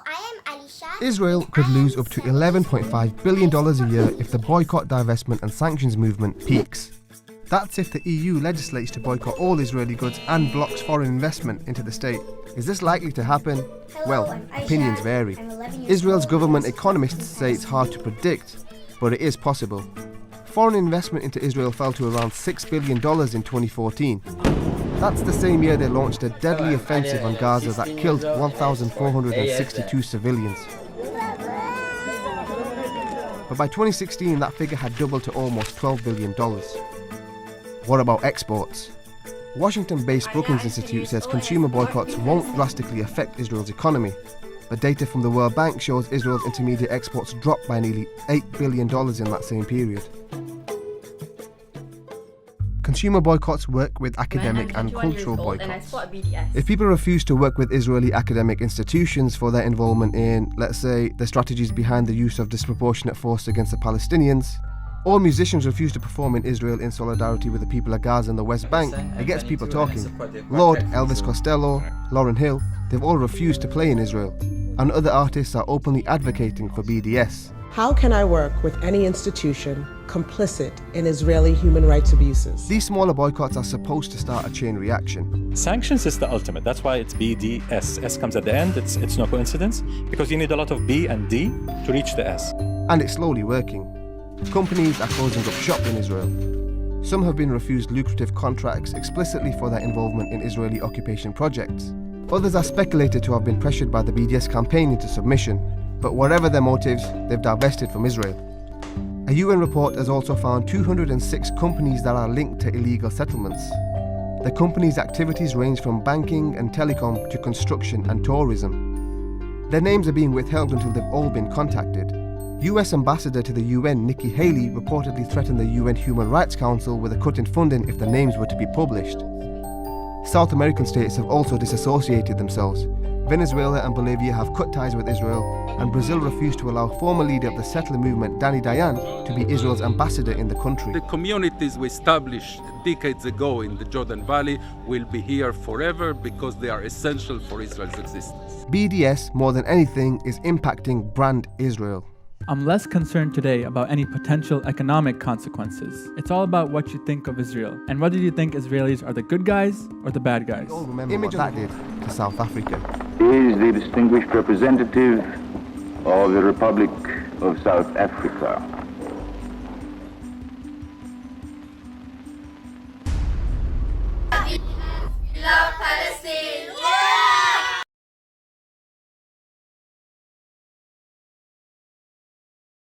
I am Alisha. Israel could lose up to $11.5 billion a year if the boycott, divestment and sanctions movement peaks. That's if the EU legislates to boycott all Israeli goods and blocks foreign investment into the state. Is this likely to happen? Well, opinions vary. Israel's government economists say it's hard to predict, but it is possible. Foreign investment into Israel fell to around $6 billion in 2014. That's the same year they launched a deadly offensive on Gaza that killed 1,462 civilians. But by 2016, that figure had doubled to almost $12 billion. What about exports? Washington-based Brookings Institute says consumer boycotts won't drastically affect Israel's economy, but data from the World Bank shows Israel's intermediate exports dropped by nearly $8 billion in that same period. Consumer boycotts work with academic and cultural boycotts. If people refuse to work with Israeli academic institutions for their involvement in, let's say, the strategies behind the use of disproportionate force against the Palestinians, or musicians refuse to perform in Israel in solidarity with the people of Gaza and the West Bank, it gets people talking. Lord, Elvis Costello, Lauryn Hill, they've all refused to play in Israel, and other artists are openly advocating for BDS. How can I work with any institution complicit in Israeli human rights abuses? These smaller boycotts are supposed to start a chain reaction. Sanctions is the ultimate. That's why it's BDS. S comes at the end. It's no coincidence, because you need a lot of B and D to reach the S. And it's slowly working. Companies are closing up shop in Israel. Some have been refused lucrative contracts explicitly for their involvement in Israeli occupation projects. Others are speculated to have been pressured by the BDS campaign into submission. But whatever their motives, they've divested from Israel. A UN report has also found 206 companies that are linked to illegal settlements. The companies' activities range from banking and telecom to construction and tourism. Their names are being withheld until they've all been contacted. US Ambassador to the UN Nikki Haley reportedly threatened the UN Human Rights Council with a cut in funding if the names were to be published. South American states have also disassociated themselves. Venezuela and Bolivia have cut ties with Israel, and Brazil refused to allow former leader of the settler movement, Danny Dayan, to be Israel's ambassador in the country. The communities we established decades ago in the Jordan Valley will be here forever because they are essential for Israel's existence. BDS, more than anything, is impacting brand Israel. I'm less concerned today about any potential economic consequences. It's all about what you think of Israel, and whether you think Israelis are the good guys or the bad guys. We all remember what that did to South Africa. Is the distinguished representative of the Republic of South Africa.